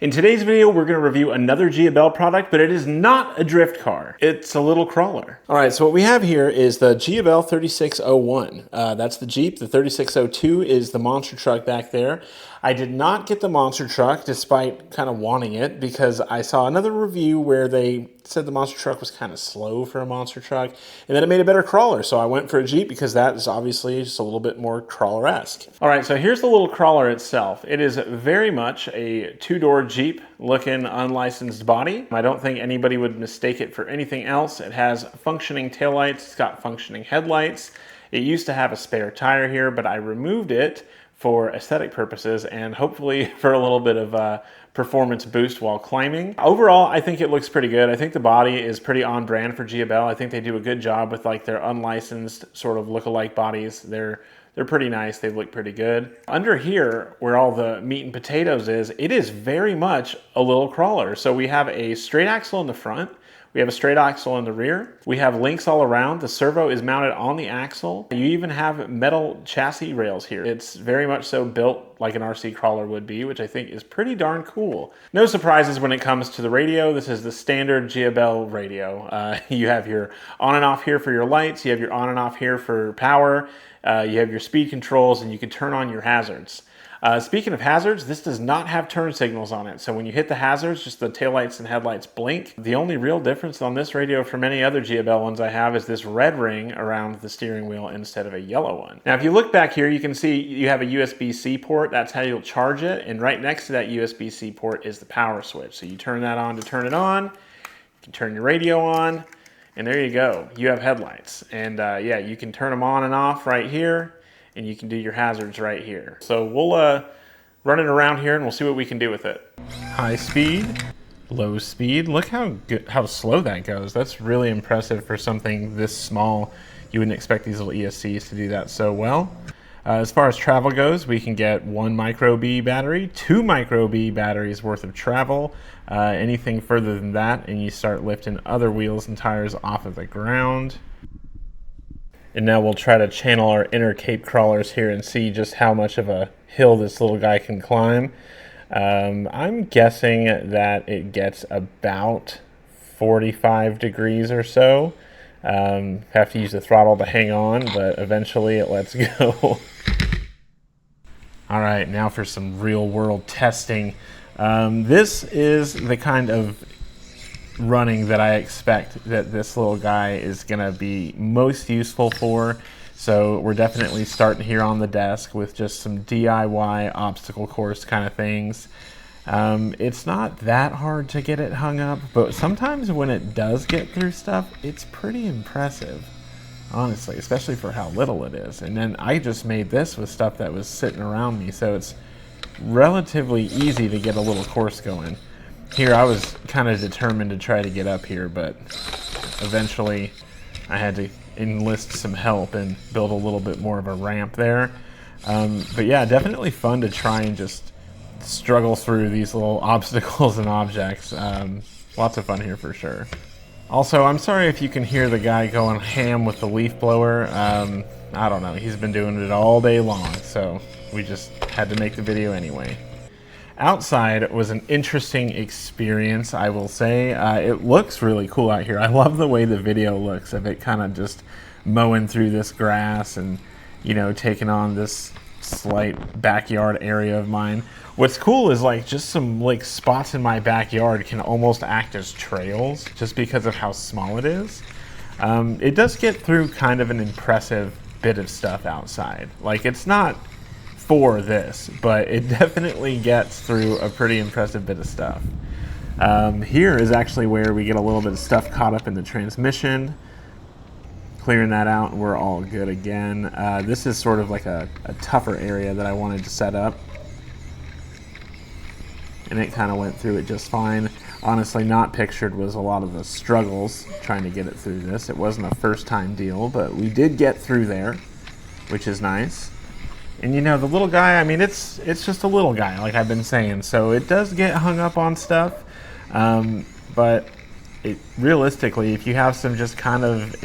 In today's video, we're going to review another Jiabaile product, but it is not a drift car. It's a little crawler. All right, so what we have here is the Jiabaile 3601. That's the Jeep. The 3602 is the monster truck back there. I did not get the monster truck despite kind of wanting it because I saw another review where they said the monster truck was kind of slow for a monster truck and then it made a better crawler. So I went for a Jeep because that is obviously just a little bit more crawler-esque. All right, so here's the little crawler itself. It is very much a two-door Jeep looking unlicensed body. I don't think anybody would mistake it for anything else. It has functioning taillights, it's got functioning headlights. It used to have a spare tire here, but I removed it for aesthetic purposes and hopefully for a little bit of a performance boost while climbing. Overall, I think it looks pretty good. I think the body is pretty on brand for Jiabaile. I think they do a good job with like their unlicensed sort of look-alike bodies. They're pretty nice. They look pretty good. Under here, where all the meat and potatoes is, it is very much a little crawler. So we have a straight axle in the front. We have a straight axle in the rear. We have links all around. The servo is mounted on the axle. You even have metal chassis rails here. It's very much so built like an RC crawler would be, which I think is pretty darn cool. No surprises when it comes to the radio. This is the standard Jiabaile radio. You have your on and off here for your lights. You have your on and off here for power. You have your speed controls, and you can turn on your hazards. Speaking of hazards, this does not have turn signals on it. So when you hit the hazards, just the taillights and headlights blink. The only real difference on this radio from any other Jiabaile ones I have is this red ring around the steering wheel instead of a yellow one. Now, if you look back here, you can see you have a USB-C port. That's how you'll charge it. And right next to that USB-C port is the power switch. So you turn that on to turn it on. You can turn your radio on. And there you go. You have headlights. And yeah, you can turn them on and off right here. And you can do your hazards right here. So we'll run it around here and we'll see what we can do with it. High speed, low speed. Look how slow that goes. That's really impressive for something this small. You wouldn't expect these little ESCs to do that so well. As far as travel goes, we can get 1 micro B battery, 2 micro B batteries worth of travel. Anything further than that, and you start lifting other wheels and tires off of the ground. And now we'll try to channel our inner cape crawlers here and see just how much of a hill this little guy can climb. I'm guessing that it gets about 45 degrees or so. Have to use the throttle to hang on, but eventually it lets go. All right, now for some real world testing. This is the kind of running that I expect that this little guy is gonna be most useful for. So we're definitely starting here on the desk with just some DIY obstacle course kind of things. It's not that hard to get it hung up, but sometimes when it does get through stuff, it's pretty impressive, honestly, especially for how little it is. And then I just made this with stuff that was sitting around me, so it's relatively easy to get a little course going. Here, I was kind of determined to try to get up here, but eventually I had to enlist some help and build a little bit more of a ramp there. But yeah, definitely fun to try and just struggle through these little obstacles and objects. Lots of fun here for sure. Also, I'm sorry if you can hear the guy going ham with the leaf blower. I don't know, he's been doing it all day long, so we just had to make the video anyway. Outside was an interesting experience, I will say. It looks really cool out here. I love the way the video looks of it kind of just mowing through this grass and, you know, taking on this slight backyard area of mine. What's cool is like just some like spots in my backyard can almost act as trails just because of how small it is. It does get through kind of an impressive bit of stuff outside. Like it's not for this, but it definitely gets through a pretty impressive bit of stuff. Here is actually where we get a little bit of stuff caught up in the transmission. Clearing that out and we're all good again. This is sort of like a tougher area that I wanted to set up. And it kind of went through it just fine. Honestly, not pictured was a lot of the struggles trying to get it through this. It wasn't a first time deal, but we did get through there, which is nice. And you know, the little guy, I mean, it's just a little guy, like I've been saying, so it does get hung up on stuff, but realistically, if you have some just kind of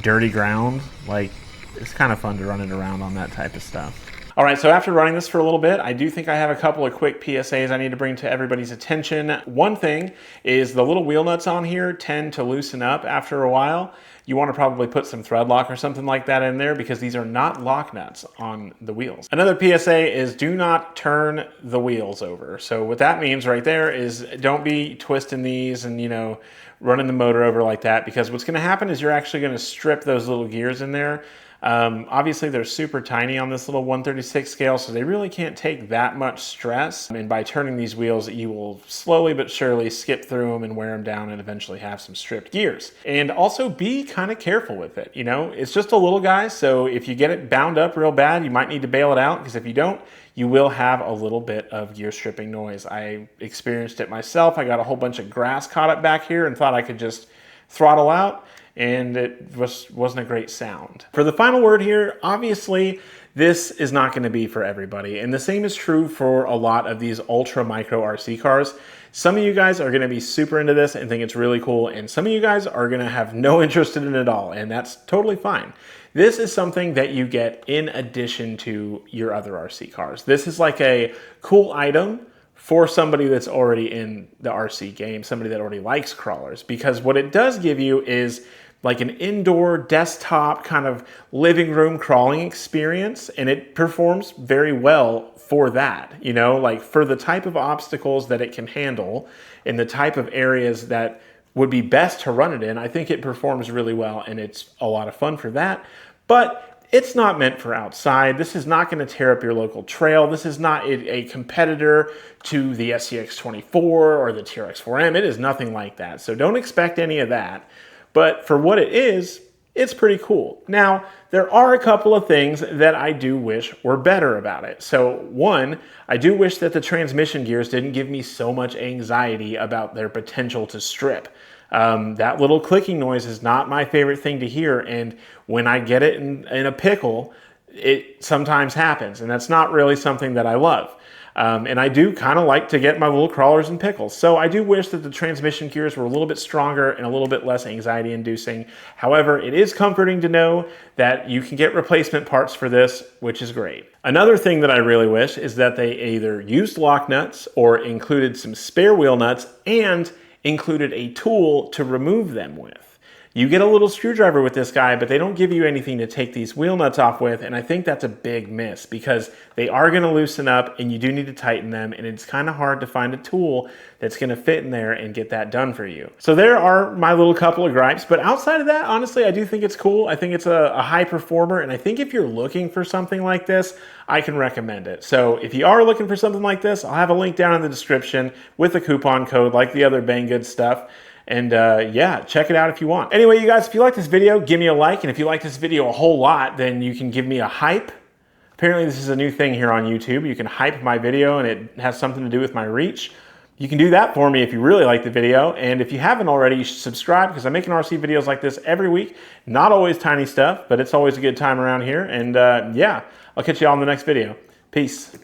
dirty ground, like, it's kind of fun to run it around on that type of stuff. All right, so after running this for a little bit, I do think I have a couple of quick PSAs I need to bring to everybody's attention. One thing is the little wheel nuts on here tend to loosen up after a while. You want to probably put some thread lock or something like that in there because these are not lock nuts on the wheels. Another PSA is do not turn the wheels over. So what that means right there is don't be twisting these and, you know, running the motor over like that, because what's going to happen is you're actually going to strip those little gears in there. Obviously they're super tiny on this little 1/36 scale, so they really can't take that much stress. And by turning these wheels, you will slowly but surely skip through them and wear them down and eventually have some stripped gears. And also be kind of careful with it. You know, it's just a little guy, so if you get it bound up real bad, you might need to bail it out, because if you don't, you will have a little bit of gear stripping noise. I experienced it myself. I got a whole bunch of grass caught up back here and thought I could just throttle out, and it wasn't a great sound. For the final word here, obviously, this is not going to be for everybody. And the same is true for a lot of these ultra micro RC cars. Some of you guys are going to be super into this and think it's really cool, and some of you guys are going to have no interest in it at all, and that's totally fine. This is something that you get in addition to your other RC cars. This is like a cool item for somebody that's already in the RC game, somebody that already likes crawlers, because what it does give you is like an indoor desktop kind of living room crawling experience, and it performs very well for that, you know, like for the type of obstacles that it can handle and the type of areas that would be best to run it in. I think it performs really well, and it's a lot of fun for that, but it's not meant for outside. This is not going to tear up your local trail. This is not a competitor to the SCX24 or the TRX4M. It is nothing like that, so don't expect any of that. But for what it is, it's pretty cool. Now, there are a couple of things that I do wish were better about it. So one, I do wish that the transmission gears didn't give me so much anxiety about their potential to strip. That little clicking noise is not my favorite thing to hear, and when I get it in a pickle, it sometimes happens, and that's not really something that I love. And I do kind of like to get my little crawlers and pickles. So I do wish that the transmission gears were a little bit stronger and a little bit less anxiety inducing. However, it is comforting to know that you can get replacement parts for this, which is great. Another thing that I really wish is that they either used lock nuts or included some spare wheel nuts and included a tool to remove them with. You get a little screwdriver with this guy, but they don't give you anything to take these wheel nuts off with, and I think that's a big miss because they are going to loosen up and you do need to tighten them, and it's kind of hard to find a tool that's going to fit in there and get that done for you. So there are my little couple of gripes, but outside of that, honestly, I do think it's cool. I think it's a high performer, and I think if you're looking for something like this, I can recommend it. So if you are looking for something like this, I'll have a link down in the description with a coupon code like the other Banggood stuff. And yeah, check it out if you want. Anyway, you guys, if you like this video, give me a like. And if you like this video a whole lot, then you can give me a hype. Apparently this is a new thing here on YouTube. You can hype my video and it has something to do with my reach. You can do that for me if you really like the video. And if you haven't already, you should subscribe because I'm making RC videos like this every week. Not always tiny stuff, but it's always a good time around here. And yeah, I'll catch you all in the next video. Peace.